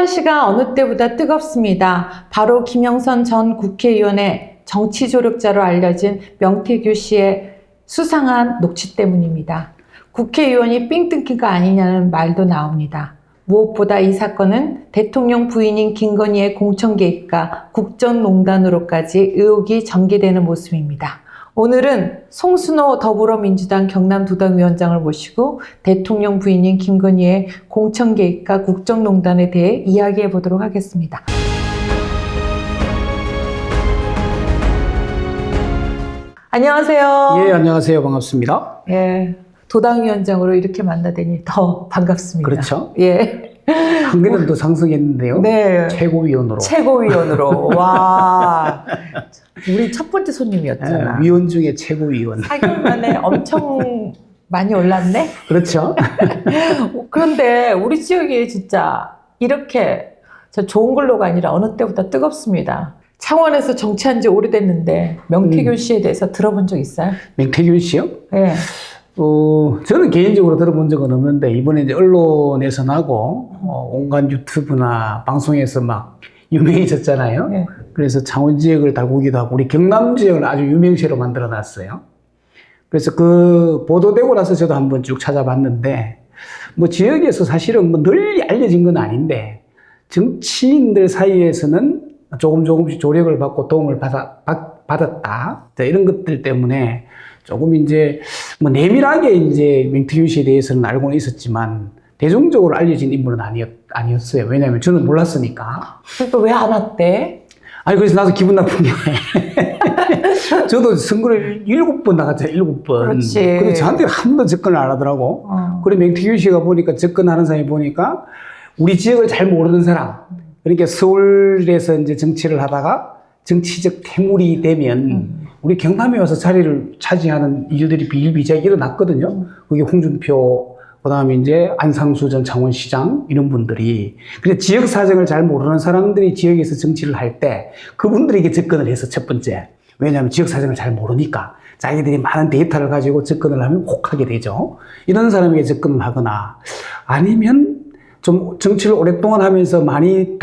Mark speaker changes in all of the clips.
Speaker 1: 서울시가 어느 때보다 뜨겁습니다. 바로 김영선 전 국회의원의 정치 조력자로 알려진 명태규 씨의 수상한 녹취 때문입니다. 국회의원이 삥 뜯긴 거 아니냐는 말도 나옵니다. 무엇보다 이 사건은 대통령 부인인 김건희의 공천 개입과 국정농단으로까지 의혹이 전개되는 모습입니다. 오늘은 송순호 더불어민주당 경남도당위원장을 모시고 대통령 부인인 김건희의 공천 개입과 국정농단에 대해 이야기해 보도록 하겠습니다. 안녕하세요.
Speaker 2: 예, 안녕하세요. 반갑습니다.
Speaker 1: 예, 도당위원장으로 이렇게 만나다니 더 반갑습니다.
Speaker 2: 그렇죠.
Speaker 1: 예.
Speaker 2: 한 개는 더 상승했는데요.
Speaker 1: 네.
Speaker 2: 최고위원으로.
Speaker 1: 최고위원으로. 와. 우리 첫 번째 손님이었잖아.
Speaker 2: 예, 위원 중에 최고위원.
Speaker 1: 4개월 만에 엄청 많이 올랐네?
Speaker 2: 그렇죠.
Speaker 1: 그런데 우리 지역이 진짜 이렇게 좋은 걸로가 아니라 어느 때보다 뜨겁습니다. 창원에서 정치한 지 오래됐는데 명태균 씨에 대해서 들어본 적 있어요?
Speaker 2: 명태균 씨요?
Speaker 1: 네.
Speaker 2: 저는 개인적으로 들어본 적은 없는데 이번에 이제 언론에서 나고 온갖 유튜브나 방송에서 막 유명해졌잖아요.
Speaker 1: 네.
Speaker 2: 그래서 창원 지역을 달구기도 하고 우리 경남 지역을 아주 유명시로 만들어 놨어요. 그래서 그 보도되고 나서 저도 한번 쭉 찾아봤는데 뭐 지역에서 사실은 뭐 널리 알려진 건 아닌데 정치인들 사이에서는 조금씩 조력을 받고 도움을 받았다. 이런 것들 때문에 조금 이제 뭐 내밀하게 이제 명태균 씨에 대해서는 알고는 있었지만 대중적으로 알려진 인물은 아니었어요. 왜냐하면 저는 몰랐으니까.
Speaker 1: 그러니까 왜 안 왔대?
Speaker 2: 아니, 그래서 나도 기분 나쁜 게. 저도 선거를 7번 나갔잖아요, 7번.
Speaker 1: 그렇지.
Speaker 2: 근데 저한테 한 번도 접근을 안 하더라고. 그래, 명태균 씨가 보니까 접근하는 사람이 보니까 우리 지역을 잘 모르는 사람. 그러니까 서울에서 이제 정치를 하다가 정치적 퇴물이 되면 우리 경남에 와서 자리를 차지하는 일들이 비일비재하게 일어났거든요. 그게 홍준표, 그 다음에 이제 안상수 전 창원시장, 이런 분들이. 근데 지역 사정을 잘 모르는 사람들이 지역에서 정치를 할 때 그분들에게 접근을 해서 첫 번째. 왜냐하면 지역 사정을 잘 모르니까 자기들이 많은 데이터를 가지고 접근을 하면 혹하게 되죠. 이런 사람에게 접근을 하거나 아니면 좀 정치를 오랫동안 하면서 많이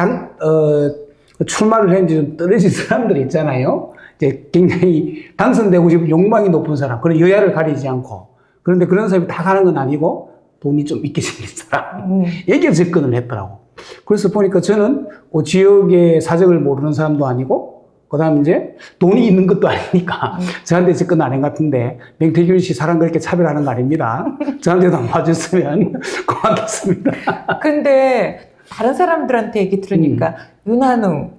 Speaker 2: 출마를 했는지 좀 떨어진 사람들 있잖아요. 이제 굉장히 당선되고 싶은 욕망이 높은 사람, 그런 여야를 가리지 않고. 그런데 그런 사람이 다 가는 건 아니고 돈이 좀 있게 생긴 사람. 여기에 접근을 했더라고. 그래서 보니까 저는 그 지역의 사정을 모르는 사람도 아니고, 그 다음에 이제 돈이 있는 것도 아니니까 저한테 접근 안 한 것 같은데, 명태균 씨 사람 그렇게 차별하는 거 아닙니다. 저한테도 안 봐줬으면 고맙겠습니다.
Speaker 1: 근데 다른 사람들한테 얘기 들으니까 윤한홍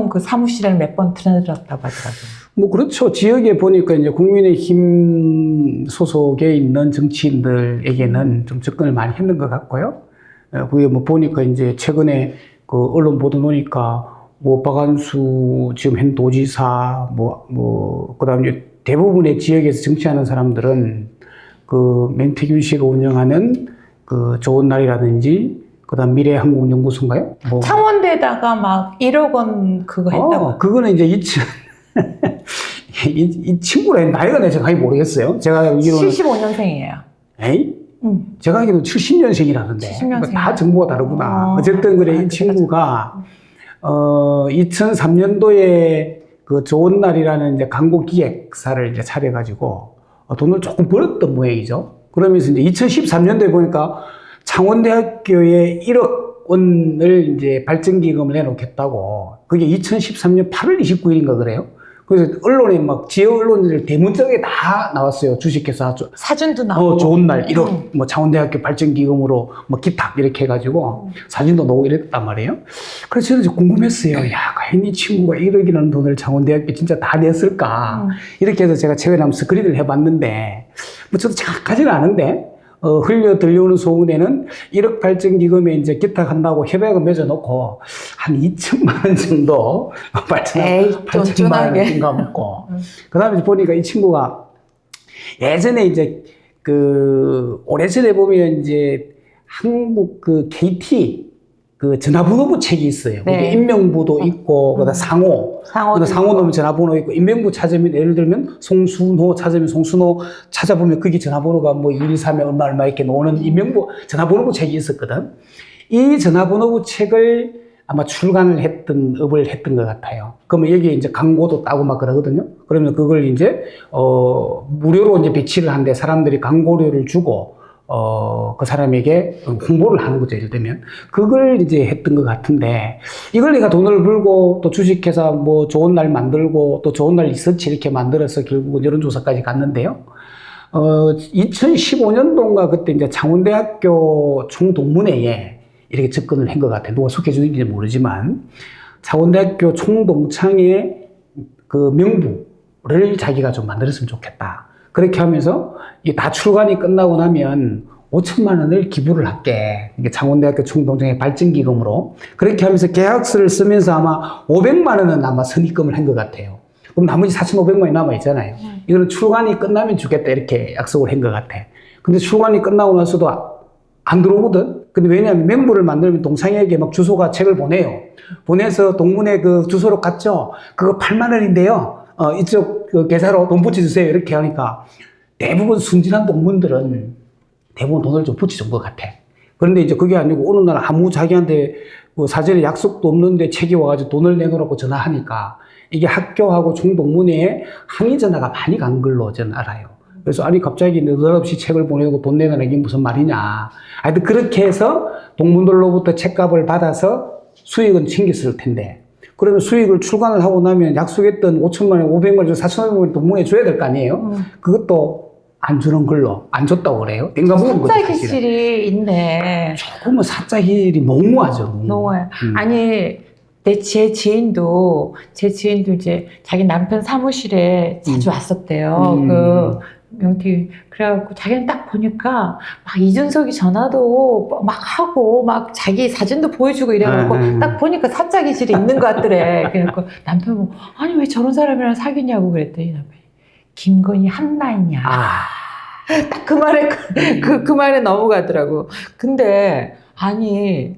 Speaker 1: 그 사무실을 몇 번 들어갔다고 하더라고요.
Speaker 2: 뭐 그렇죠. 지역에 보니까 이제 국민의힘 소속에 있는 정치인들에게는 좀 접근을 많이 했는 것 같고요. 그게 뭐 보니까 이제 최근에 그 언론 보도 보니까 뭐 박한수 지금 현 도지사 그다음에 대부분의 지역에서 정치하는 사람들은 그 명태균 씨가 운영하는 그 좋은 날이라든지 그다음 미래한국연구소인가요? 뭐.
Speaker 1: 창원대에다가 막 1억 원 그거 했다고.
Speaker 2: 그거는 이제 이 친구라 나이가 내가 정확히 모르겠어요. 제가 알기로는
Speaker 1: 75년생이에요.
Speaker 2: 에이? 제가 알기로는 70년생이라던데.
Speaker 1: 70년생.
Speaker 2: 다 정보가 다르구나. 어쨌든 그래 이 친구가 2003년도에 그 좋은 날이라는 이제 광고 기획사를 이제 차려가지고 돈을 조금 벌었던 모양이죠. 그러면서 이제 2013년도에 보니까 창원대학교에 1억 원을 이제 발전기금을 내놓겠다고. 그게 2013년 8월 29일인가 그래요. 그래서 언론에 막 지역 언론들 대문짝에 다 나왔어요. 주식회사
Speaker 1: 사진도 나오고.
Speaker 2: 좋은 날 1억 뭐 창원대학교 발전기금으로 뭐 기탁 이렇게 해가지고 사진도 나오고 이랬단 말이에요. 그래서 저는 궁금했어요. 야, 과연 이 친구가 1억이라는 돈을 창원대학교 진짜 다 냈을까? 이렇게 해서 제가 최근에 한번 스크린을 해봤는데 뭐 저도 정확하지는 않은데 흘려 들려오는 소문에는 1억 발전기금에 이제 기탁한다고 협약을 맺어놓고 한 2천만 원 정도 발전한 8천만 원인가 먹고. 그 다음에 보니까 이 친구가 예전에 이제 그 오래전에 보면 이제 한국 그 KT 그 전화번호부 책이 있어요.
Speaker 1: 네.
Speaker 2: 인명부도 있고, 그다음 상호 넣으면 전화번호 있고, 인명부 찾으면 예를 들면 송순호 찾으면 송순호 찾아보면 그게 전화번호가 뭐 123에 얼마 이렇게 나오는 인명부 전화번호부 책이 있었거든. 이 전화번호부 책을 아마 출간을 했던, 업을 했던 것 같아요. 그러면 여기에 이제 광고도 따고 막 그러거든요. 그러면 그걸 이제, 무료로 이제 배치를 하는데 사람들이 광고료를 주고, 그 사람에게 홍보를 하는 거죠, 예를 들면. 그걸 이제 했던 것 같은데, 이걸 내가 돈을 벌고, 또 주식회사 뭐 좋은 날 만들고, 또 좋은 날 리서치 이렇게 만들어서 결국은 여론조사까지 갔는데요. 2015년도인가 그때 이제 창원대학교 총동문회에 이렇게 접근을 한 것 같아요. 누가 속해 주는지 모르지만, 창원대학교 총동창회 그 명부를 자기가 좀 만들었으면 좋겠다. 그렇게 하면서 이게 다 출간이 끝나고 나면 5천만 원을 기부를 할게. 이게 창원대학교 총동창회 발전기금으로. 그렇게 하면서 계약서를 쓰면서 아마 500만 원은 아마 선입금을 한 것 같아요. 그럼 나머지 4,500만 원이 남아있잖아요. 이거는 출간이 끝나면 주겠다. 이렇게 약속을 한 것 같아. 근데 출간이 끝나고 나서도 안 들어오거든? 근데 왜냐하면 멤버를 만들면 동창회에게 막 주소가 책을 보내요. 보내서 동문회 그 주소로 갔죠? 그거 8만 원인데요. 이쪽 그 계좌로 돈 붙여주세요. 이렇게 하니까 대부분 순진한 동문들은 대부분 돈을 좀 붙여준 것 같아. 그런데 이제 그게 아니고 어느 날 아무 자기한테 뭐 사전에 약속도 없는데 책이 와가지고 돈을 내놓으라고 전화하니까 이게 학교하고 총동문회에 항의 전화가 많이 간 걸로 저는 알아요. 그래서 아니 갑자기 느닷없이 책을 보내고 돈 내놔라 이게 무슨 말이냐. 하여튼 그렇게 해서 동문들로부터 책값을 받아서 수익은 챙겼을 텐데 그러면 수익을 출간을 하고 나면 약속했던 5천만 원, 500만 원, 4천만 원 동문회에 줘야 될 거 아니에요. 그것도 안 주는 걸로 안 줬다고 그래요. 땡가 먹은 거죠.
Speaker 1: 사짜기질이 있네.
Speaker 2: 조금은 사짜기질이 너무하죠.
Speaker 1: 너무해요. 아니 제 지인도 이제 자기 남편 사무실에 자주 왔었대요. 그 명태 그래갖고 자기는 딱 보니까 막 이준석이 전화도 막 하고 막 자기 사진도 보여주고 이래갖고 딱 보니까 사짜 기질이 있는 것 같더래. 그래갖고 남편 뭐 아니 왜 저런 사람이랑 사귀냐고 그랬더니 남편이 김건희 한라인이야. 딱 그 말에 그 말에 넘어가더라고. 근데 아니.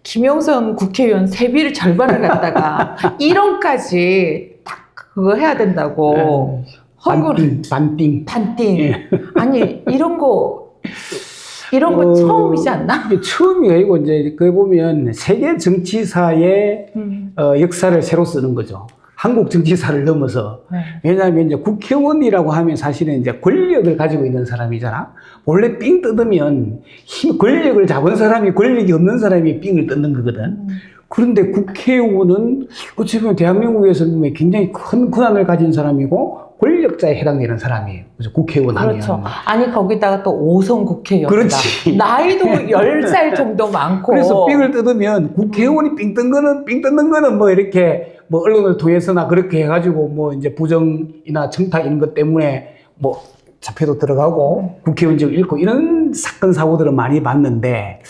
Speaker 1: 김영선 국회의원 세비를 절반을 갖다가 1원까지 딱 그거 해야 된다고.
Speaker 2: 반띵.
Speaker 1: 반띵. 아니, 이런 거 처음이지 않나?
Speaker 2: 이게 처음이 아니고, 이제, 그거 보면 세계 정치사의 역사를 새로 쓰는 거죠. 한국 정치사를 넘어서.
Speaker 1: 네.
Speaker 2: 왜냐하면 이제 국회의원이라고 하면 사실은 이제 권력을 가지고 있는 사람이잖아. 원래 삥 뜯으면 권력을 잡은 사람이 권력이 없는 사람이 삥을 뜯는 거거든. 그런데 국회의원은 어찌 보면 대한민국에서는 굉장히 큰 권한을 가진 사람이고 권력자에 해당되는 사람이에요. 그래서 국회의원 하면.
Speaker 1: 그렇죠. 아니, 거기다가 또 5선 국회의원.
Speaker 2: 그렇지.
Speaker 1: 나이도 10살 정도 많고.
Speaker 2: 그래서 삥을 뜯으면 국회의원이 삥 뜯는 거는 뭐 이렇게 뭐 언론을 통해서나 그렇게 해가지고 뭐 이제 부정이나 청탁 이런 것 때문에 뭐 잡혀도 들어가고 국회의원직을 잃고 이런 사건 사고들은 많이 봤는데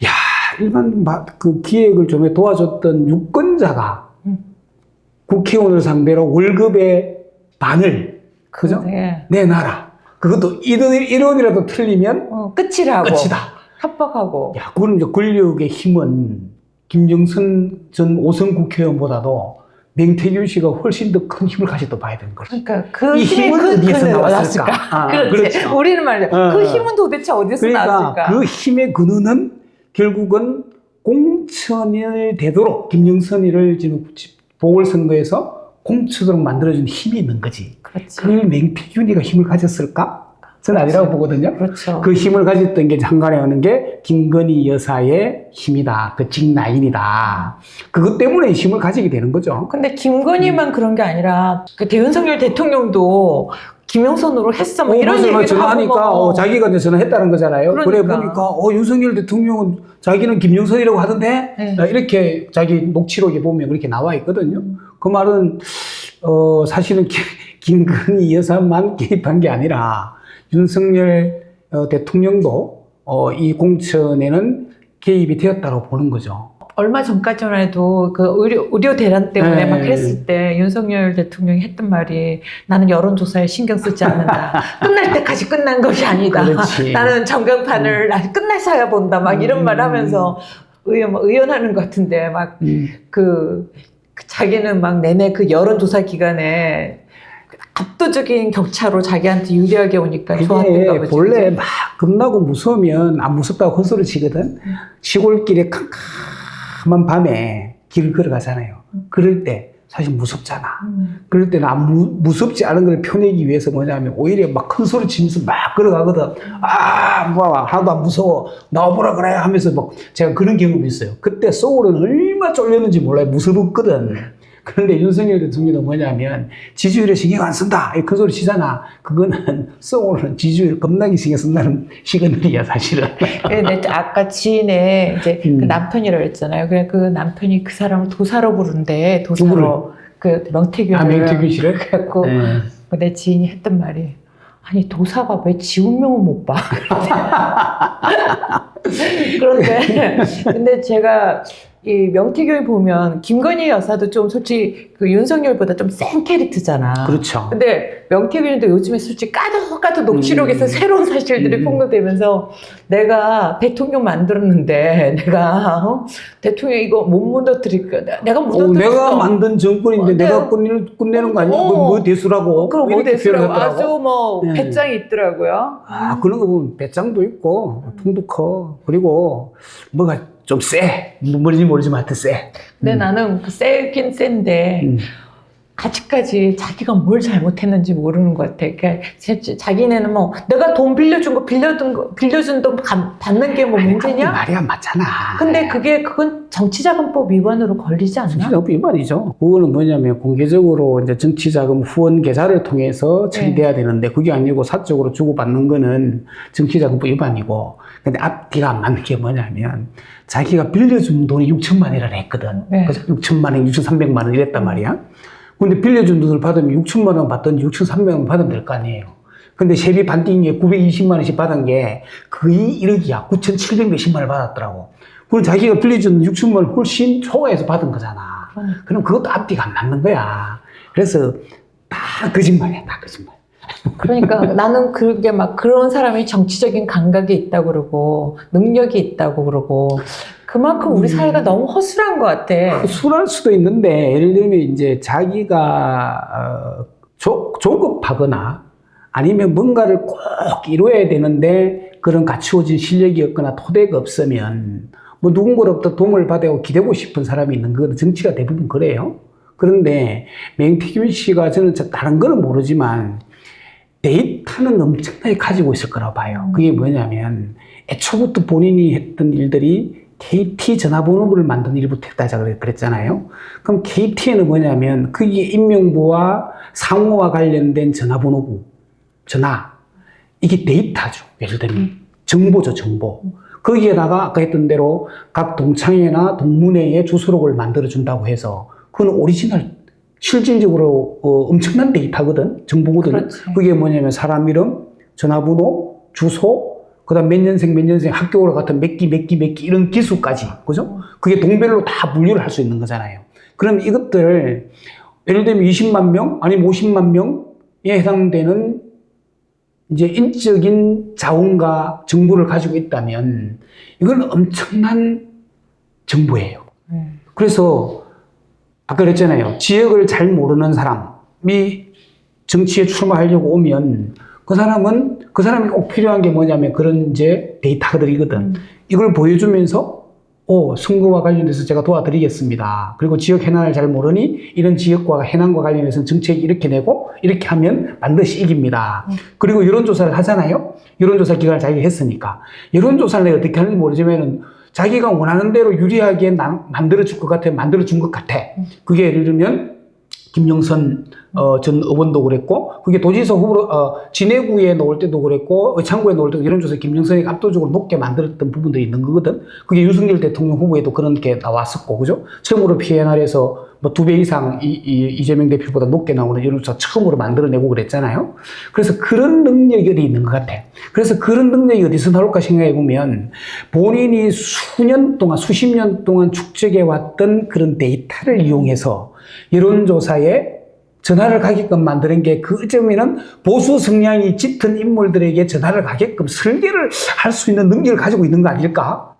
Speaker 2: 야 일반 그 기획을 좀 도와줬던 유권자가 국회의원을 상대로 월급의 반을 그죠?
Speaker 1: 네.
Speaker 2: 내놔라. 그것도 1원이라도 틀리면
Speaker 1: 끝이라고.
Speaker 2: 끝이다.
Speaker 1: 협박하고.
Speaker 2: 야, 그건 이제 권력의 힘은 김정선 전 5선 국회의원보다도 명태균 씨가 훨씬 더 큰 힘을 가졌다 봐야 되는 거죠.
Speaker 1: 그러니까 그
Speaker 2: 이
Speaker 1: 힘이
Speaker 2: 힘은 어디에서 나왔을까?
Speaker 1: 그렇지.
Speaker 2: 그렇죠.
Speaker 1: 우리는 말이야. 그 힘은 도대체 어디서
Speaker 2: 그러니까
Speaker 1: 나왔을까?
Speaker 2: 그 힘의 근원은 결국은 공천이 되도록 김영선이를 지금 보궐선거에서 공천으로 만들어준 힘이 있는 거지.
Speaker 1: 그렇지.
Speaker 2: 그걸 명태균이가 힘을 가졌을까? 저는 아니라고 보거든요.
Speaker 1: 그렇죠.
Speaker 2: 그 힘을 가졌던 게 장관에 오는 게 김건희 여사의 힘이다. 그 직라인이다. 그것 때문에 힘을 가지게 되는 거죠.
Speaker 1: 근데 김건희만 그런 게 아니라 그 윤석열 대통령도 김영선으로 했어. 뭐 이런 얘기를
Speaker 2: 전화하니까
Speaker 1: 하고
Speaker 2: 자기가 이제 전화했다는 거잖아요.
Speaker 1: 그러니까.
Speaker 2: 그래 보니까 윤석열 대통령은 자기는 김영선이라고 하던데
Speaker 1: 네.
Speaker 2: 이렇게 자기 녹취록에 보면 그렇게 나와 있거든요. 그 말은 사실은 김건희 여사만 개입한 게 아니라 윤석열 대통령도 이 공천에는 개입이 되었다고 보는 거죠.
Speaker 1: 얼마 전까지만 해도 그 의료 대란 때문에
Speaker 2: 네.
Speaker 1: 막 했을 때 윤석열 대통령이 했던 말이 나는 여론조사에 신경 쓰지 않는다. 끝날 때까지 끝난 것이 아니다.
Speaker 2: 그렇지.
Speaker 1: 나는 전광판을 끝나서야 본다. 막 이런 말 하면서 의연하는 것 같은데 막 자기는 막 내내 그 여론조사 기간에 압도적인 격차로 자기한테 유리하게 오니까 좋았던가
Speaker 2: 그게
Speaker 1: 보지.
Speaker 2: 본래
Speaker 1: 그치?
Speaker 2: 막 겁나고 무서우면 안 무섭다고 헛소리 치거든. 시골길에 캄캄한 밤에 길을 걸어가잖아요. 그럴 때 사실 무섭잖아. 그럴 때는 무섭지 않은 걸 표내기 위해서 뭐냐면 오히려 막 큰 소리 치면서 막 걸어가거든. 뭐 하나도 안 무서워. 나와보라 그래 하면서 막 제가 그런 경험이 있어요. 그때 소울은 얼마나 쫄렸는지 몰라요. 무서웠거든. 그런데 윤석열 대통령은 뭐냐면 지지율에 신경 안 쓴다. 큰 소리 치잖아. 그거는 소울은 지지율 겁나게 신경 쓴다는 시그널이야 사실은.
Speaker 1: 근데 아까 지인의 이제 그 남편이라고 했잖아요. 그래 그 남편이 그 사람을 도사로 부른대. 도사로 그 명태균을.
Speaker 2: 명태균 씨를?
Speaker 1: 그래갖고 내 지인이 했던 말이 아니 도사가 왜 지 운명을 못 봐? 그런데 근데 제가 이 명태균을 보면 김건희 여사도 좀 솔직히 그 윤석열보다 좀 센 캐릭터잖아.
Speaker 2: 그렇죠.
Speaker 1: 근데 명태균도 요즘에 솔직히 까덕까덕 녹취록에서 새로운 사실들이 폭로되면서 내가 대통령 만들었는데 내가 대통령 이거 못 무너뜨릴까? 내가 무너뜨렸어.
Speaker 2: 내가 만든 정권인데 내가 끝내는 거 아니야? 뭐 대수라고?
Speaker 1: 그럼 뭐
Speaker 2: 이렇게
Speaker 1: 대수라고
Speaker 2: 표현하더라고.
Speaker 1: 아주 뭐 배짱이 있더라고요.
Speaker 2: 그런 거 보면 배짱도 있고 통도 커. 그리고 뭐가 좀 세. 뭔지 모르지만 하여튼 세.
Speaker 1: 근데 나는 그 세긴 센데 아직까지 자기가 뭘 잘못했는지 모르는 것 같아. 그러니까 자기네는 뭐 내가 돈 빌려준 거 빌려준 돈 받는 게 뭐 문제냐?
Speaker 2: 말이 안 맞잖아.
Speaker 1: 근데 그건 정치자금법 위반으로 걸리지 않나?
Speaker 2: 정치자금 위반이죠. 그거는 뭐냐면 공개적으로 이제 정치자금 후원 계좌를 통해서 처리돼야 되는데 그게 아니고 사적으로 주고받는 거는 정치자금법 위반이고. 근데 앞뒤가 안 맞는 게 뭐냐면 자기가 빌려준 돈이 6천만 원이라 했거든. 그래서 6천만 원, 6,300만 원 이랬단 말이야. 근데 빌려준 돈을 받으면 6천만 원 받든지 6,300만 원 받으면 될 거 아니에요. 근데 세비 반띵에 920만 원씩 받은 게 거의 1억이야. 9,700 몇십만 원을 받았더라고. 그럼 자기가 빌려준 6천만 원 훨씬 초과해서 받은 거잖아. 그럼 그것도 앞뒤가 안 맞는 거야. 그래서 다 거짓말이야. 다 거짓말.
Speaker 1: 그러니까 나는 그게 막 그런 사람이 정치적인 감각이 있다고 그러고 능력이 있다고 그러고 그만큼 우리 사회가 너무 허술한 것 같아.
Speaker 2: 허술할 수도 있는데 예를 들면 이제 자기가 조급하거나 아니면 뭔가를 꼭 이루어야 되는데 그런 갖추어진 실력이 없거나 토대가 없으면 뭐 누군가로부터 도움을 받고 기대고 싶은 사람이 있는 거는 정치가 대부분 그래요. 그런데 명태균 씨가 저는 다른 거는 모르지만 데이터는 엄청나게 가지고 있을 거라고 봐요. 그게 뭐냐면 애초부터 본인이 했던 일들이 KT 전화번호부를 만든 일부터 했다 그랬잖아요. 그럼 KT에는 뭐냐면 그게 임명부와 상호와 관련된 전화번호부, 전화. 이게 데이터죠. 예를 들면 정보죠, 정보. 거기에다가 아까 했던 대로 각 동창회나 동문회의 주소록을 만들어준다고 해서 그건 오리지널 실질적으로 엄청난 데이터거든. 정보거든.
Speaker 1: 그렇지.
Speaker 2: 그게 뭐냐면 사람 이름, 전화번호, 주소, 그다음 몇 년생 학교로 같은 몇 기 이런 기수까지. 그죠? 그게 동별로 다 분류를 할 수 있는 거잖아요. 그럼 이것들 예를 들면 20만 명 아니면 50만 명에 해당되는 이제 인적인 자원과 정보를 가지고 있다면 이건 엄청난 정보예요. 그래서 아까 그랬잖아요. 지역을 잘 모르는 사람이 정치에 출마하려고 오면 그 사람이 꼭 필요한 게 뭐냐면 그런 이제 데이터들이거든. 이걸 보여주면서 선거와 관련해서 제가 도와드리겠습니다. 그리고 지역 현안을 잘 모르니 이런 지역과 현안과 관련해서는 정책 이렇게 내고 이렇게 하면 반드시 이깁니다. 그리고 여론조사를 하잖아요. 여론조사 기간을 자기가 했으니까. 여론조사를 내가 어떻게 하는지 모르지만은 자기가 원하는 대로 유리하게 만들어줄 것 같아, 만들어준 것 같아. 그게 예를 들면, 김영선 전 의원도 그랬고, 그게 도지사 후보로, 진해구에 놓을 때도 그랬고, 의창구에 놓을 때도 여론조사 김영선이 압도적으로 높게 만들었던 부분들이 있는 거거든. 그게 윤석열 대통령 후보에도 그런 게 나왔었고, 그죠? 처음으로 PNR에서 뭐 2배 이상 이재명 대표보다 높게 나오는 여론조사 처음으로 만들어내고 그랬잖아요. 그래서 그런 능력이 어디 있는 것 같아. 그래서 그런 능력이 어디서 나올까 생각해 보면 본인이 수십 년 동안 축적해 왔던 그런 데이터를 이용해서 여론조사에 전화를 가게끔 만드는 게 그 점에는 보수 성향이 짙은 인물들에게 전화를 가게끔 설계를 할 수 있는 능력을 가지고 있는 거 아닐까?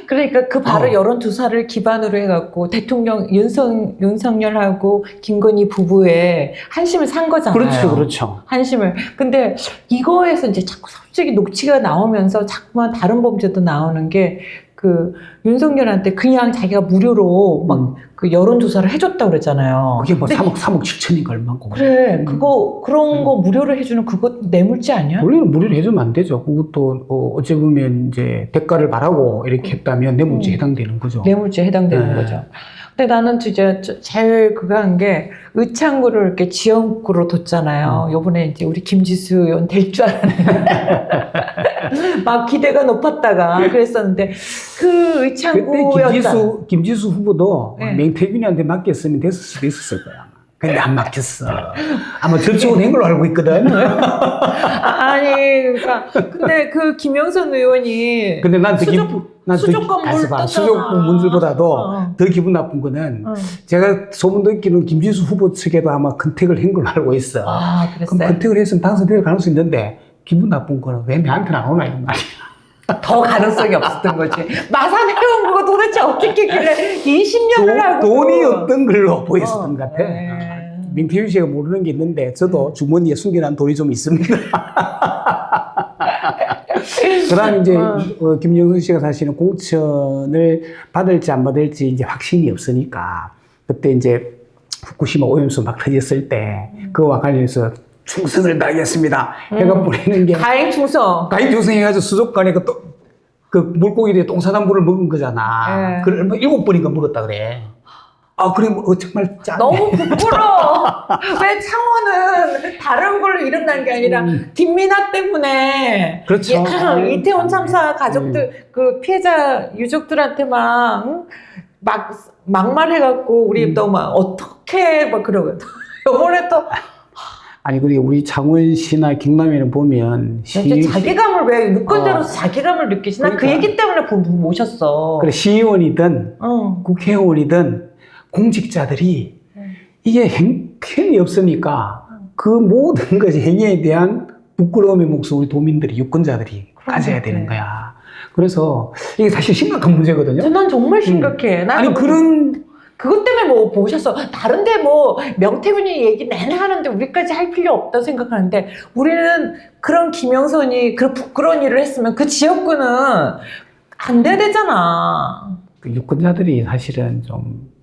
Speaker 1: 그러니까 그 바로 여론조사를 기반으로 해갖고 대통령 윤석열하고 김건희 부부의 한심을 산 거잖아요.
Speaker 2: 그렇죠, 그렇죠.
Speaker 1: 한심을. 근데 이거에서 이제 자꾸 솔직히 녹취가 나오면서 자꾸만 다른 범죄도 나오는 게 그 윤석열한테 그냥 자기가 무료로 막 그 여론조사를 해줬다고 그랬잖아요.
Speaker 2: 그게 뭐
Speaker 1: 근데
Speaker 2: 3억 7천인가 얼마고.
Speaker 1: 그래, 그런 거 무료로 해주는 그거 뇌물죄 아니야?
Speaker 2: 원래는 무료로 해주면 안 되죠. 그것도 어찌 보면 이제 대가를 바라고 이렇게 했다면 뇌물죄에 해당되는 거죠.
Speaker 1: 뇌물죄에 해당되는 거죠. 근데 나는 진짜 제일 그거 한 게 의창구를 이렇게 지역구로 뒀잖아요. 요번에 이제 우리 김지수 의원 될 줄 알았는데 막 기대가 높았다가 그랬었는데 그 의창구였다.
Speaker 2: 그때 김지수 후보도
Speaker 1: 네.
Speaker 2: 맹태균이한테 맡겼으면 됐을 수도 있었을 거야. 근데 안 맡겼어. 아마 접촉은 된 걸로 알고 있거든.
Speaker 1: 아니, 그러니까 근데 그 김영선 의원이
Speaker 2: 근데 난
Speaker 1: 수족 건물 떴잖아.
Speaker 2: 수족 문제보다도 더 기분 나쁜 거는 제가 소문 듣기는 김지수 후보 측에도 아마 컨택을 한 걸로 알고 있어.
Speaker 1: 아, 그랬어요?
Speaker 2: 그럼 컨택을 했으면 당선될 가능성이 있는데 기분 나쁜 거는 왜 내한테는 안 오나 이런 말이야.
Speaker 1: 더 가능성이 없었던 거지. 마산 해온 그거 도대체 어떻게 그래? 20년을 하고.
Speaker 2: 돈이 없던 걸로 보였었던 것 같아.
Speaker 1: 네.
Speaker 2: 민태균 씨가 모르는 게 있는데 저도 주머니에 숨겨놓은 돈이 좀 있습니다. 그다음 이제 김영선 씨가 사실은 공천을 받을지 안 받을지 이제 확신이 없으니까 그때 이제 후쿠시마 오염수 막 터졌을 때 그거와 관련해서 충성을 다하겠습니다. 해가 뿌리는 게
Speaker 1: 가행 충성.
Speaker 2: 가인 조성해가지고 수족관에 그 물고기들이 똥사단물을 먹은 거잖아.
Speaker 1: 네.
Speaker 2: 그걸 7번인가 먹었다 그래. 아, 그래, 정말 짠.
Speaker 1: 너무 부끄러워. 왜 창원은 다른 걸로 일어난 게 아니라 김민아 때문에
Speaker 2: 그렇죠.
Speaker 1: 이태원 참사 가족들 그 피해자 유족들한테 막 막말해갖고 우리 또 막 어떻게 막 그러고 이번에 또
Speaker 2: 아니, 그리고 우리 창원시나 경남에는 보면
Speaker 1: 자괴감을 왜 유권자로서 자괴감을 느끼지? 난 그
Speaker 2: 그러니까.
Speaker 1: 얘기 때문에 모셨어.
Speaker 2: 그래, 시의원이든 국회의원이든 공직자들이 이게 행편이 없으니까 그 모든 것이 행위에 대한 부끄러움의 몫을 우리 도민들이 유권자들이 가져야 되는 거야. 그래서 이게 사실 심각한 문제거든요.
Speaker 1: 난 정말 심각해.
Speaker 2: 아니 그런
Speaker 1: 그것 때문에 뭐 모셨어. 다른데 뭐 명태균이 얘기 내내 하는데 우리까지 할 필요 없다고 생각하는데 우리는 그런 김영선이 그런 부끄러운 일을 했으면 그 지역구는 안 돼야 되잖아.
Speaker 2: 그 유권자들이 사실은 좀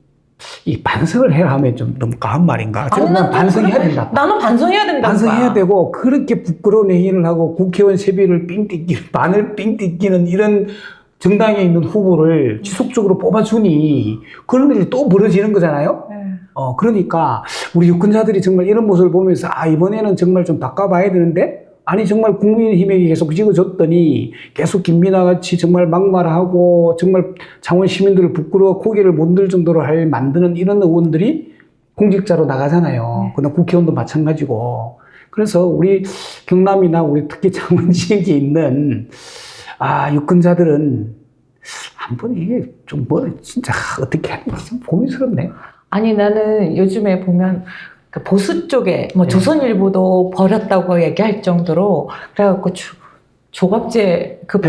Speaker 2: 이 반성을 해야 하면 좀 너무 과한 말인가? 난 반성해야 된다.
Speaker 1: 나는 반성해야 된다.
Speaker 2: 반성해야 되고 그렇게 부끄러운 행위를 하고 국회의원 세비를 삥 뜯기는 반을 삥 뜯기는 이런 정당에 있는 후보를 지속적으로 뽑아주니 그런 일이 또 벌어지는 거잖아요. 그러니까 우리 유권자들이 정말 이런 모습을 보면서 이번에는 정말 좀 바꿔봐야 되는데 아니 정말 국민의힘에게 계속 찍어줬더니 계속 김민아 같이 정말 막말하고 정말 창원 시민들을 부끄러워 고개를 못 들 정도로 만드는 이런 의원들이 공직자로 나가잖아요. 그다음 국회의원도 마찬가지고. 그래서 우리 경남이나 우리 특히 창원 지역에 있는 유권자들은 한번 이게 좀 진짜 어떻게 하는지 좀 고민스럽네.
Speaker 1: 아니 나는 요즘에 보면 그 보수 쪽에 뭐 조선일보도 버렸다고 얘기할 정도로 그래갖고 조갑재 그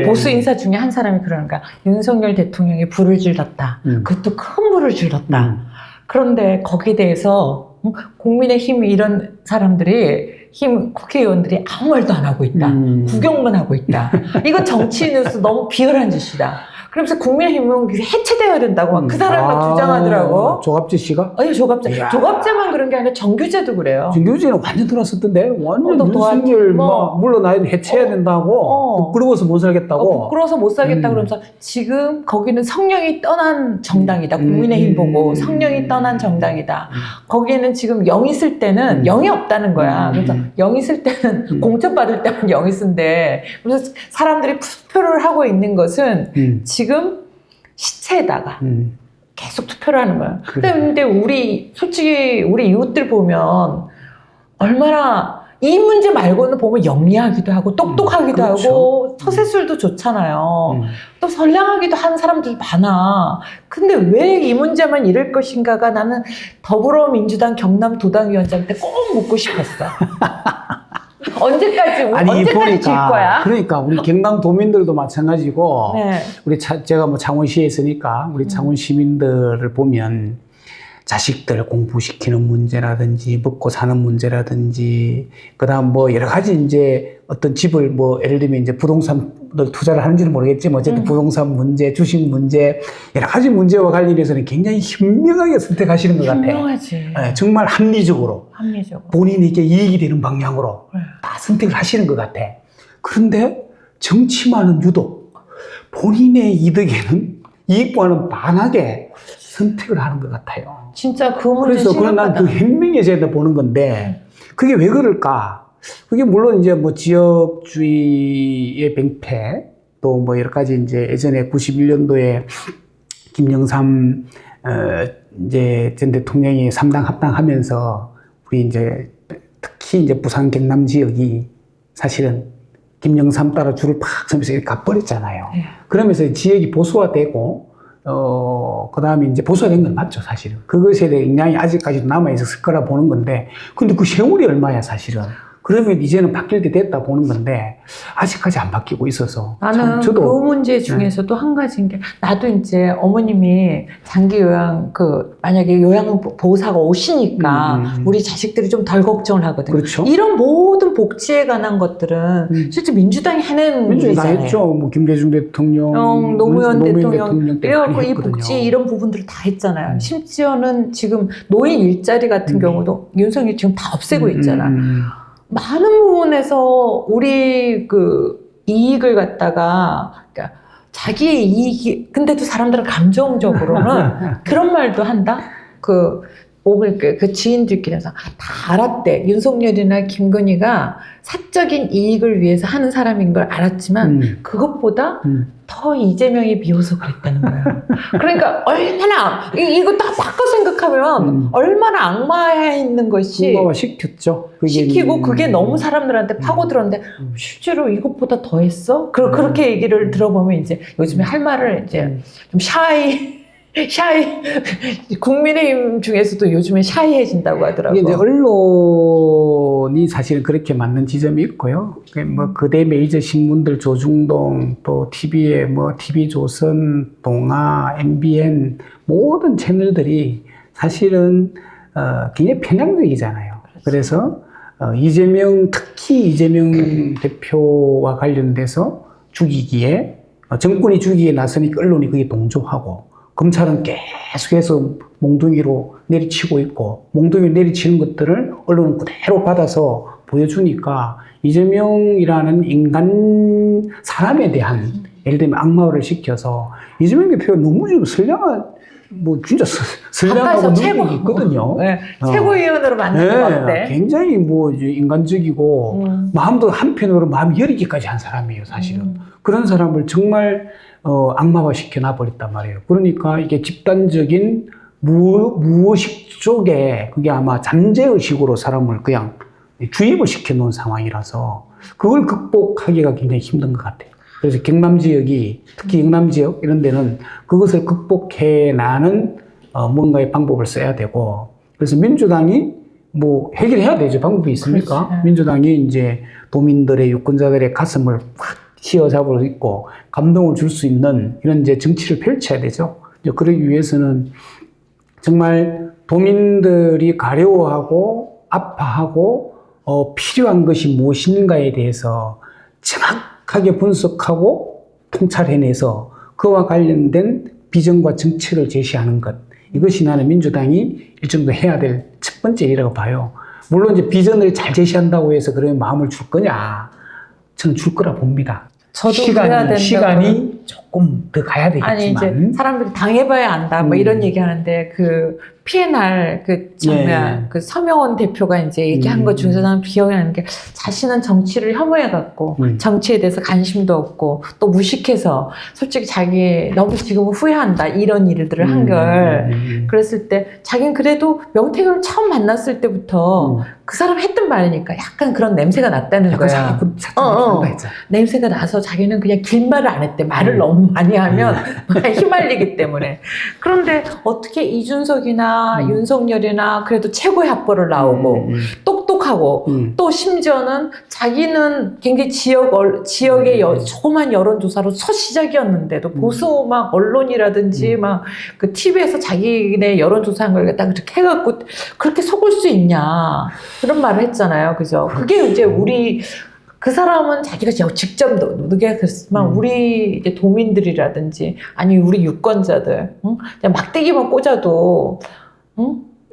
Speaker 1: 보수 인사 중에 한 사람이 그러는 거야. 윤석열 대통령이 불을 질렀다. 그것도 큰 불을 질렀다. 그런데 거기에 대해서 국민의힘 이런 사람들이 국회의원들이 아무 말도 안 하고 있다. 구경만 하고 있다. 이거 정치인으로서 너무 비열한 짓이다. 그러면서 국민의힘은 해체되어야 된다고 그 사람만 주장하더라고.
Speaker 2: 조갑재 씨가?
Speaker 1: 아니, 조갑재만 그런 게 아니라 정규재도 그래요.
Speaker 2: 정규재는 완전 들어왔었던데? 완전 윤석열 물러나야 해체해야 된다고? 부끄러워서 못 살겠다고?
Speaker 1: 부끄러워서 못 살겠다고 그러면서 지금 거기는 성령이 떠난 정당이다. 국민의힘 보고 성령이 떠난 정당이다. 거기에는 지금 영이 있을 때는 영이 없다는 거야. 그래서 영이 있을 때는 공천 받을 때만 영이 쓴대. 그래서 사람들이 투표를 하고 있는 것은 지금 시체에다가 계속 투표를 하는 거야. 근데 솔직히 우리 이웃들 보면 얼마나 이 문제 말고는 보면 영리하기도 하고 똑똑하기도
Speaker 2: 그렇죠.
Speaker 1: 하고 처세술도 좋잖아요. 또 선량하기도 한 사람들 많아. 근데 왜 이 문제만 이럴 것인가가 나는 더불어민주당 경남도당위원장한테 꼭 묻고 싶었어. 언제까지 질 거야?
Speaker 2: 그러니까 우리 경남도민들도 마찬가지고
Speaker 1: 네.
Speaker 2: 제가 뭐 창원시에 있으니까 우리 창원 시민들을 보면 자식들 공부시키는 문제라든지 먹고 사는 문제라든지 그다음 뭐 여러 가지 이제 어떤 집을 뭐 예를 들면 이제 부동산 투자를 하는지는 모르겠지만 어쨌든 부동산 문제, 주식 문제 여러 가지 문제와 관련해서는 굉장히 현명하게 선택하시는 것 같아요.
Speaker 1: 현명하지.
Speaker 2: 네, 정말 합리적으로 본인에게 이익이 되는 방향으로 다 선택을 하시는 것 같아. 그런데 정치만은 유독 본인의 이득에는 이익과는 반하게 선택을 하는 것 같아요.
Speaker 1: 진짜 그 문제
Speaker 2: 그래서
Speaker 1: 심각하다.
Speaker 2: 난 그 현명해져야 보는 건데 그게 왜 그럴까? 그게 물론 이제 뭐 지역주의의 병폐 또 뭐 여러 가지 이제 예전에 91년도에 김영삼 이제 전 대통령이 3당 합당하면서 우리 이제 특히 이제 부산 경남 지역이 사실은 김영삼 따라 줄을 팍 서면서 이렇게 가버렸잖아요.
Speaker 1: 네.
Speaker 2: 그러면서 지역이 보수화되고 그 다음에 이제 보수화된 건 맞죠, 사실은. 그것에 대한 영향이 아직까지도 남아있었을 거라 보는 건데, 근데 그 세월이 얼마야, 사실은. 그러면 이제는 바뀔 때 됐다 보는 건데, 아직까지 안 바뀌고 있어서.
Speaker 1: 나는
Speaker 2: 저도,
Speaker 1: 그 문제 중에서도 한 가지인 게, 나도 이제 어머님이 장기 요양, 만약에 요양보호사가 오시니까, 우리 자식들이 좀 덜 걱정을 하거든요.
Speaker 2: 그렇죠.
Speaker 1: 이런 모든 복지에 관한 것들은 실제 민주당이 하는
Speaker 2: 민주당이 다
Speaker 1: 일이잖아요.
Speaker 2: 했죠. 뭐, 김대중 대통령,
Speaker 1: 노무현 대통령,
Speaker 2: 때
Speaker 1: 이래갖고
Speaker 2: 많이
Speaker 1: 이
Speaker 2: 했거든요.
Speaker 1: 복지 이런 부분들을 다 했잖아요. 심지어는 지금 노인 일자리 같은 경우도 윤석열이 지금 다 없애고 있잖아. 많은 부분에서 우리 이익을 갖다가, 그러니까 자기의 이익이, 근데도 사람들은 감정적으로는 그런 말도 한다? 그 지인들끼리서 다 알았대. 윤석열이나 김건희가 사적인 이익을 위해서 하는 사람인 걸 알았지만 그것보다 더 이재명이 미워서 그랬다는 거예요. 그러니까 얼마나 이거 딱 바꿔 생각하면 얼마나 악마에 있는 것이
Speaker 2: 악마화 시켰죠.
Speaker 1: 시키고 그게 너무 사람들한테 파고들었는데 실제로 이것보다 더 했어? 그렇게 얘기를 들어보면 이제 요즘에 할 말을 이제 좀 샤이 국민의힘 중에서도 요즘에 샤이해진다고 하더라고요.
Speaker 2: 이게 이제 언론이 사실은 그렇게 맞는 지점이 있고요. 뭐 그대 메이저 신문들 조중동 또 TV에 뭐 TV조선, 동아, MBN 모든 채널들이 사실은 굉장히 편향적이잖아요. 그래서 특히 이재명 대표와 관련돼서 죽이기에 정권이 죽이기에 나서니까 언론이 그게 동조하고 검찰은 계속해서 몽둥이로 내리치고 있고 몽둥이로 내리치는 것들을 언론은 그대로 받아서 보여주니까 이재명이라는 사람에 대한 예를 들면 악마화를 시켜서 이재명 대표가 너무 좀 선량한 진짜 선량하고 능력이 있거든요.
Speaker 1: 네, 최고위원으로 만든 것 같대.
Speaker 2: 굉장히 인간적이고 마음도 한편으로 마음이 여리기까지 한 사람이에요, 사실은. 그런 사람을 정말 악마화 시켜놔버렸단 말이에요. 그러니까 이게 집단적인 무의식 쪽에 그게 아마 잠재의식으로 사람을 그냥 주입을 시켜놓은 상황이라서 그걸 극복하기가 굉장히 힘든 것 같아요. 그래서 경남 지역이 특히 영남 지역 이런 데는 그것을 극복해나는 뭔가의 방법을 써야 되고 그래서 민주당이 해결해야 되죠. 방법이 있습니까?
Speaker 1: 그렇지.
Speaker 2: 민주당이 이제 도민들의 유권자들의 가슴을 확 휘어잡을 수 있고 감동을 줄 수 있는 이런 이제 정치를 펼쳐야 되죠. 그러기 위해서는 정말 도민들이 가려워하고 아파하고 필요한 것이 무엇인가에 대해서 정확하게 분석하고 통찰해내서 그와 관련된 비전과 정책을 제시하는 것. 이것이 나는 민주당이 일정도 해야 될 첫 번째 일이라고 봐요. 물론 이제 비전을 잘 제시한다고 해서 그러면 마음을 줄 거냐? 저는 줄 거라 봅니다.
Speaker 1: 저도 그래야 된다고.
Speaker 2: 시간이 조금 조금 더 가야 되겠지만.
Speaker 1: 아니 이제 사람들이 당해봐야 안다 뭐 이런 얘기하는데 그 피해날 그 장면 그 서명원 대표가 이제 얘기한 것 중에서 나는 기억이 나는 게 자신은 정치를 혐오해갖고 정치에 대해서 관심도 없고 또 무식해서 솔직히 자기 너무 지금 후회한다 이런 일들을 한 걸 그랬을 때 자기는 그래도 명태균을 처음 만났을 때부터 그 사람 했던 말이니까 약간 그런 냄새가 났다는 거야. 냄새가 나서 자기는 그냥 긴 말을 안 했대. 말을 너무 많이 하면 휘말리기 때문에. 그런데 어떻게 이준석이나 윤석열이나 그래도 최고의 학벌을 나오고 똑똑하고 또 심지어는 자기는 굉장히 지역의 조그만 여론조사로 첫 시작이었는데도 보수 막 언론이라든지 막 그 TV에서 자기네 여론조사한 걸 갖다 그렇게 해갖고 그렇게 속을 수 있냐 그런 말을 했잖아요. 그죠? 그게 이제 우리 그 사람은 자기가 직접 누게 그랬지만 우리 이제 도민들이라든지 아니 우리 유권자들 그냥 막대기만 꽂아도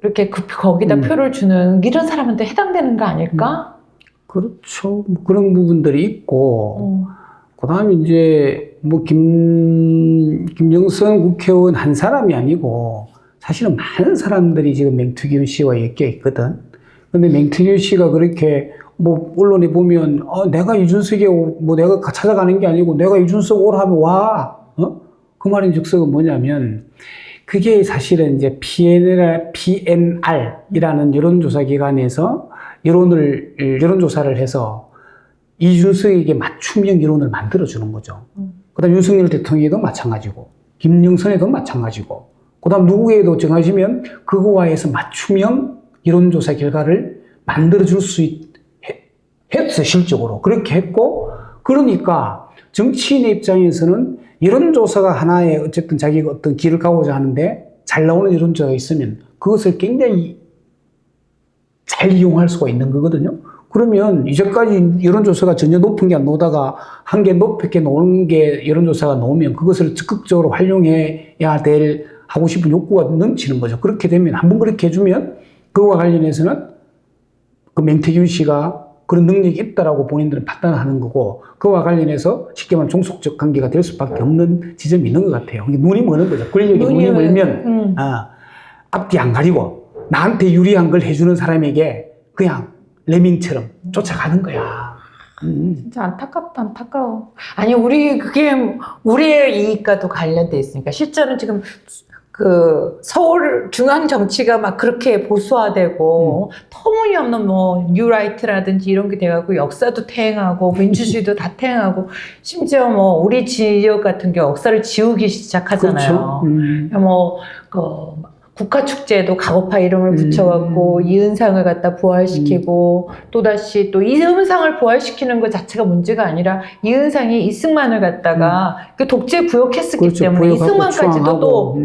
Speaker 1: 이렇게 거기다 표를 주는 이런 사람한테 해당되는 거 아닐까?
Speaker 2: 그렇죠. 뭐 그런 부분들이 있고 그다음에 이제 뭐 김영선 국회의원 한 사람이 아니고 사실은 많은 사람들이 지금 맹투균 씨와 엮여 있거든. 근데 맹투균 씨가 그렇게 뭐 언론에 보면 내가 이준석에 뭐 내가 찾아가는 게 아니고 내가 이준석 오라 하면 와. 그 말인 즉석은 뭐냐면 그게 사실은 이제 PNR이라는 여론조사 기관에서 여론조사를 해서 이준석에게 맞춤형 여론을 만들어주는 거죠. 그 다음 윤석열 대통령에도 마찬가지고, 김영선에도 마찬가지고, 그 다음 누구에도 정하시면 그거와에서 맞춤형 여론조사 결과를 만들어줄 수 했어, 실적으로. 그렇게 했고, 그러니까 정치인의 입장에서는 여론조사가 하나의 어쨌든 자기가 어떤 길을 가고자 하는데 잘 나오는 여론조사가 있으면 그것을 굉장히 잘 이용할 수가 있는 거거든요. 그러면 이제까지 여론조사가 전혀 높은 게 안 나오다가 한 개 높게 나오는 게 여론조사가 나오면 그것을 적극적으로 활용해야 하고 싶은 욕구가 넘치는 거죠. 그렇게 되면 한번 그렇게 해주면 그거와 관련해서는 그 맹태균 씨가 그런 능력이 있다라고 본인들은 판단하는 거고 그와 관련해서 쉽게 말하면 종속적 관계가 될 수밖에 없는 지점이 있는 것 같아요. 눈이 머는 거죠. 권력이 눈이 멀면 앞뒤 안 가리고 나한테 유리한 걸 해주는 사람에게 그냥 레밍처럼 쫓아가는 거야.
Speaker 1: 진짜 안타깝다, 안타까워. 아니, 그게 우리의 이익과도 관련돼 있으니까. 실제로는 지금 그 서울 중앙 정치가 막 그렇게 보수화되고 터무니없는 뭐 뉴라이트라든지 이런 게 돼가고 역사도 퇴행하고 민주주의도 다 퇴행하고 심지어 뭐 우리 지역 같은 경우 역사를 지우기 시작하잖아요. 그렇죠. 뭐 국가축제에도 가고파 이름을 붙여갖고 이은상을 갖다 부활시키고 또다시 또 이은상을 부활시키는 것 자체가 문제가 아니라 이은상이 이승만을 갖다가 그 독재 부역했었기
Speaker 2: 그렇죠.
Speaker 1: 때문에 이승만까지도 또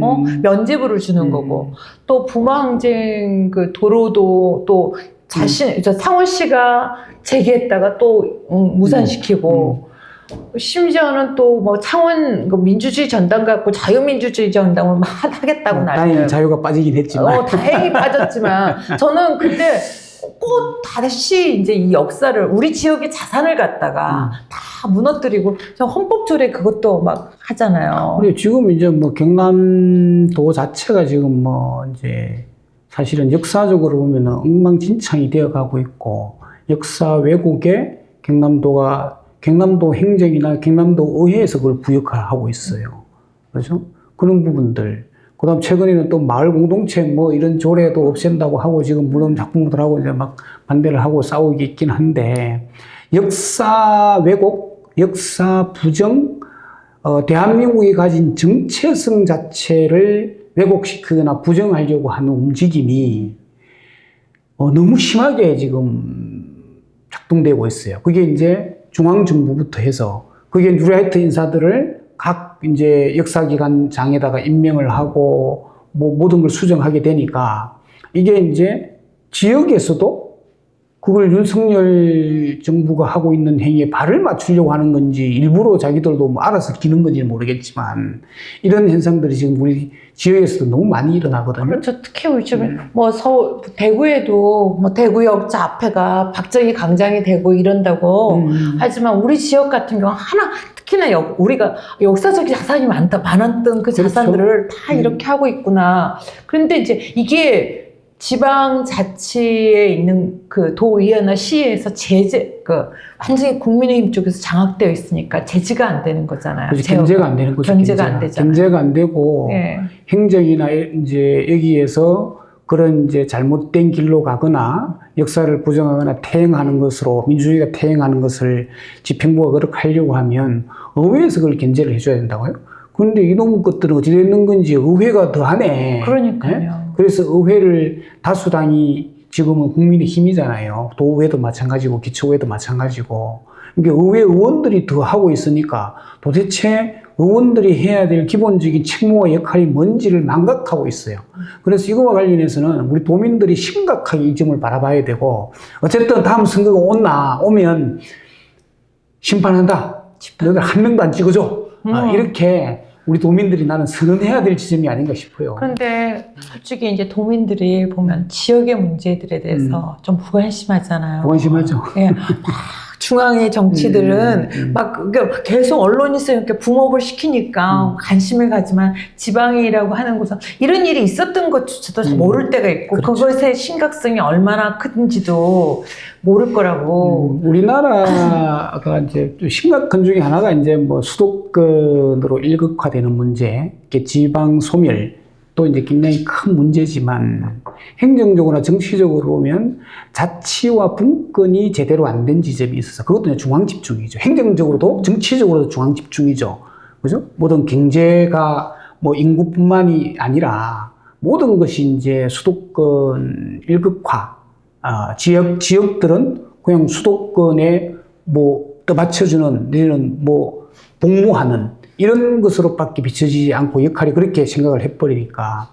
Speaker 1: 면죄부를 주는 거고 또 부마항쟁 그 도로도 또 상원씨가 제기했다가 또 무산시키고 심지어는 또 뭐 창원 민주주의 전당 갖고 자유민주주의 전당을 막 하겠다고
Speaker 2: 다행히 자유가 빠지긴 했지만.
Speaker 1: 다행히 빠졌지만 저는 근데 꼭 다시 이제 이 역사를 우리 지역의 자산을 갖다가 다 무너뜨리고 헌법조례 그것도 막 하잖아요.
Speaker 2: 그래 지금 이제 뭐 경남도 자체가 지금 뭐 이제 사실은 역사적으로 보면은 엉망진창이 되어가고 있고 역사 왜곡에 경남도 행정이나 경남도 의회에서 그걸 부역하고 있어요. 그렇죠? 그런 부분들. 그 다음 최근에는 또 마을 공동체 뭐 이런 조례도 없앤다고 하고 지금 물론 작품들하고 이제 막 반대를 하고 싸우고 있긴 한데 역사 왜곡, 역사 부정, 대한민국이 가진 정체성 자체를 왜곡시키거나 부정하려고 하는 움직임이 너무 심하게 지금 작동되고 있어요. 그게 이제 중앙정부부터 해서 그게 뉴라이트 인사들을 각 이제 역사기관장에다가 임명을 하고 뭐 모든 걸 수정하게 되니까 이게 이제 지역에서도 그걸 윤석열 정부가 하고 있는 행위에 발을 맞추려고 하는 건지 일부러 자기들도 뭐 알아서 기는 건지 모르겠지만 이런 현상들이 지금 우리 지역에서도 너무 많이 일어나거든요.
Speaker 1: 그렇죠. 특히 요즘에 뭐 대구에도 뭐 대구역 앞에가 박정희 광장이 되고 이런다고 하지만 우리 지역 같은 경우 특히 특히나 우리가 역사적 자산이 많았던 그
Speaker 2: 그렇죠.
Speaker 1: 자산들을 다 이렇게 하고 있구나. 그런데 이제 이게 지방자치에 있는 그 도의회나 시에서 완전히 국민의힘 쪽에서 장악되어 있으니까 제지가 안 되는 거잖아요.
Speaker 2: 견제가 안 되는 거죠.
Speaker 1: 견제가 안 되잖아요.
Speaker 2: 견제가 안 되고
Speaker 1: 예.
Speaker 2: 행정이나 이제 여기에서 그런 이제 잘못된 길로 가거나 역사를 부정하거나 퇴행하는 것으로 민주주의가 퇴행하는 것을 집행부가 그렇게 하려고 하면 의회에서 그걸 견제를 해줘야 된다고요? 그런데 이놈의 것들은 어찌 되는 건지 의회가 더 하네.
Speaker 1: 그러니까요.
Speaker 2: 네? 그래서 의회를 다수당이 지금은 국민의 힘이잖아요. 도의회도 마찬가지고 기초의회도 마찬가지고. 그러니까 의회 의원들이 더 하고 있으니까 도대체 의원들이 해야 될 기본적인 책무와 역할이 뭔지를 망각하고 있어요. 그래서 이거와 관련해서는 우리 도민들이 심각하게 이 점을 바라봐야 되고, 어쨌든 다음 선거가 오면 심판한다. 너희들 한 명도 안 찍어줘. 이렇게 우리 도민들이 나는 선언해야 될 지점이 아닌가 싶어요.
Speaker 1: 그런데 솔직히 이제 도민들이 보면 지역의 문제들에 대해서 좀 무관심하잖아요.
Speaker 2: 무관심하죠.
Speaker 1: 예. 막 중앙의 정치들은 막 계속 언론에서 이렇게 붐업을 시키니까 관심을 가지만 지방이라고 하는 곳은 이런 일이 있었던 것조차도 잘 모를 때가 있고
Speaker 2: 그렇죠.
Speaker 1: 그것의 심각성이 얼마나 큰지도 모를 거라고.
Speaker 2: 우리나라가 이제 좀 심각한 중에 하나가 이제 뭐 수도권으로 일극화되는 문제, 이렇게 지방 소멸, 또 이제 굉장히 큰 문제지만 행정적으로나 정치적으로 보면 자치와 분권이 제대로 안 된 지점이 있어서 그것도 이제 중앙 집중이죠. 행정적으로도 정치적으로도 중앙 집중이죠. 그죠? 모든 경제가 뭐 인구뿐만이 아니라 모든 것이 이제 수도권 일극화, 지역들은 그냥 수도권에 뭐 떠받쳐주는, 내는 뭐 복무하는 이런 것으로밖에 비춰지지 않고 역할이 그렇게 생각을 해버리니까.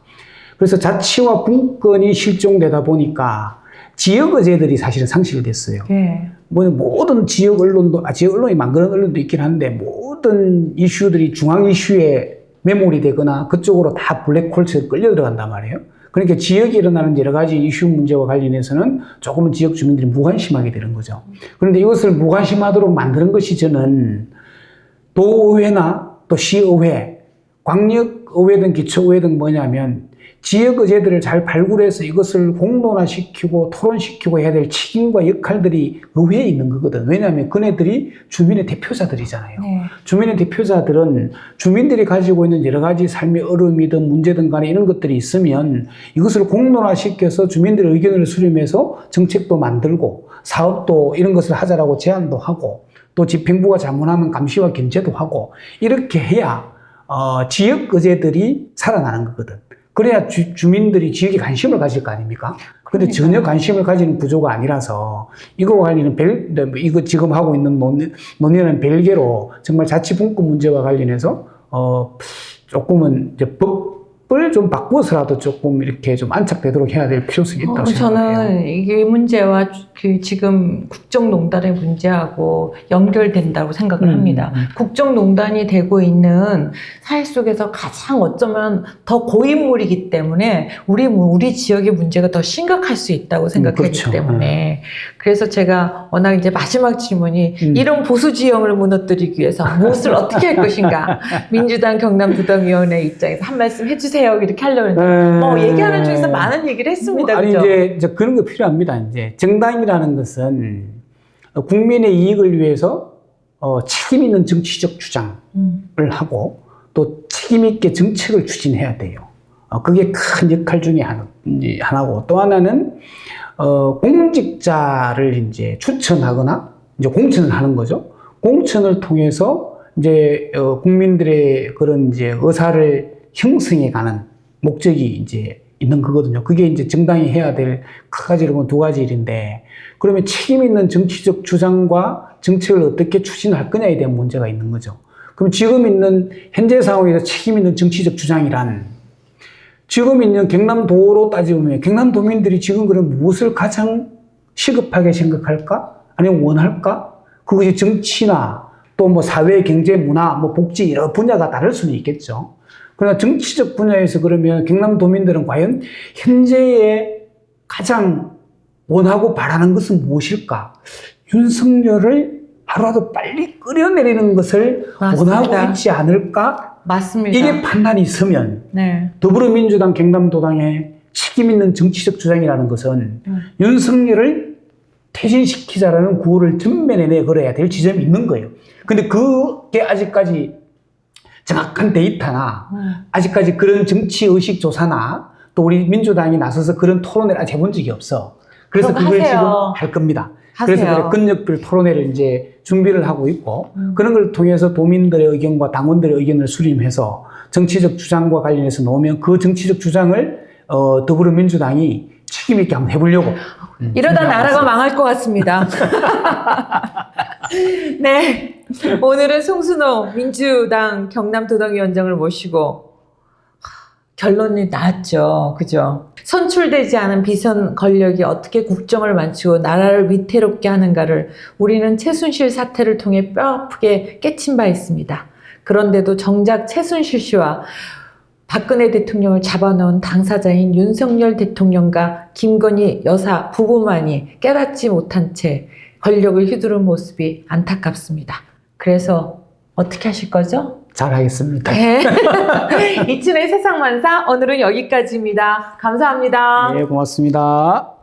Speaker 2: 그래서 자치와 분권이 실종되다 보니까 지역 의제들이 사실은 상실이 됐어요.
Speaker 1: 예.
Speaker 2: 모든 지역 언론도, 지역 언론이 만그런 언론도 있긴 한데 모든 이슈들이 중앙 이슈에 메모리 되거나 그쪽으로 다 블랙홀처럼 끌려 들어간단 말이에요. 그러니까 지역에 일어나는 여러 가지 이슈 문제와 관련해서는 조금은 지역 주민들이 무관심하게 되는 거죠. 그런데 이것을 무관심하도록 만드는 것이 저는 도의회나 또 시의회, 광역의회든 기초의회든 뭐냐면 지역 의제들을 잘 발굴해서 이것을 공론화시키고 토론시키고 해야 될 책임과 역할들이 의회에 있는 거거든. 왜냐하면 그네들이 주민의 대표자들이잖아요.
Speaker 1: 네.
Speaker 2: 주민의 대표자들은 주민들이 가지고 있는 여러 가지 삶의 어려움이든 문제든 간에 이런 것들이 있으면 이것을 공론화시켜서 주민들의 의견을 수렴해서 정책도 만들고 사업도 이런 것을 하자라고 제안도 하고 또 집행부가 잘못하면 감시와 견제도 하고 이렇게 해야 지역 의제들이 살아나는 거거든. 그래야 주민들이 지역에 관심을 가질 거 아닙니까? 근데 전혀 관심을 가지는 구조가 아니라서 이거와 관련은 이거 지금 하고 있는 논의는 별개로 정말 자치분권 문제와 관련해서 조금은 이제 법을 좀 바꾸어서라도 조금 이렇게 좀 안착되도록 해야 될 필요성이 있다고 생각해요.
Speaker 1: 저는 이 문제와 그 지금 국정농단의 문제하고 연결된다고 생각을 합니다. 국정농단이 되고 있는 사회 속에서 가장 어쩌면 더 고인물이기 때문에 우리 지역의 문제가 더 심각할 수 있다고 생각하기
Speaker 2: 그렇죠.
Speaker 1: 때문에 그래서 제가 워낙 이제 마지막 질문이 이런 보수 지형을 무너뜨리기 위해서 무엇을 어떻게 할 것인가 민주당 경남부동위원회 입장에서 한 말씀 해주세요. 이렇게 하려고 했는데 얘기하는 중에서 많은 얘기를 했습니다.
Speaker 2: 아니
Speaker 1: 그렇죠?
Speaker 2: 이제 그런 거 필요합니다. 이제 정당이라는 것은 국민의 이익을 위해서 책임 있는 정치적 주장을 하고 또 책임 있게 정책을 추진해야 돼요. 그게 큰 역할 중에 하나고 또 하나는 공직자를 이제 추천하거나 이제 공천을 하는 거죠. 공천을 통해서 이제 국민들의 그런 이제 의사를 형성해 가는 목적이 이제 있는 거거든요. 그게 이제 정당이 해야 될 큰 가지로 보면 두 가지 일인데, 그러면 책임 있는 정치적 주장과 정책을 어떻게 추진할 거냐에 대한 문제가 있는 거죠. 그럼 지금 있는 현재 상황에서 책임 있는 정치적 주장이란 지금 있는 경남도로 따지면 경남도민들이 지금 그럼 무엇을 가장 시급하게 생각할까? 아니면 원할까? 그것이 정치나 또 뭐 사회, 경제, 문화, 뭐 복지 여러 분야가 다를 수는 있겠죠. 그러나 정치적 분야에서 그러면 경남도민들은 과연 현재의 가장 원하고 바라는 것은 무엇일까? 윤석열을 하루라도 빨리 끌어내리는 것을
Speaker 1: 맞습니다.
Speaker 2: 원하고 있지 않을까?
Speaker 1: 맞습니다.
Speaker 2: 이게 판단이 서면
Speaker 1: 네.
Speaker 2: 더불어민주당 경남도당의 책임 있는 정치적 주장이라는 것은 윤석열을 퇴진시키자라는 구호를 전면에 내걸어야 될 지점이 있는 거예요. 근데 그게 아직까지 정확한 데이터나 아직까지 그런 정치의식 조사나 또 우리 민주당이 나서서 그런 토론회를 아직 해본 적이 없어. 그래서
Speaker 1: 그럼
Speaker 2: 그걸
Speaker 1: 하세요.
Speaker 2: 지금 할 겁니다.
Speaker 1: 하세요.
Speaker 2: 그래서 근역별 토론회를 이제 준비를 하고 있고 그런 걸 통해서 도민들의 의견과 당원들의 의견을 수렴해서 정치적 주장과 관련해서 놓으면 그 정치적 주장을 더불어민주당이 책임 있게 한번 해보려고.
Speaker 1: 이러다 나라가 망할 것 같습니다. 네. 오늘은 송순호 민주당 경남도당위원장을 모시고 결론이 나왔죠. 그죠? 선출되지 않은 비선 권력이 어떻게 국정을 만지고 나라를 위태롭게 하는가를 우리는 최순실 사태를 통해 뼈아프게 깨친 바 있습니다. 그런데도 정작 최순실 씨와 박근혜 대통령을 잡아놓은 당사자인 윤석열 대통령과 김건희 여사 부부만이 깨닫지 못한 채 권력을 휘두른 모습이 안타깝습니다. 그래서 어떻게 하실 거죠?
Speaker 2: 잘하겠습니다.
Speaker 1: 네. 이춘의 세상만사 오늘은 여기까지입니다. 감사합니다.
Speaker 2: 네, 고맙습니다.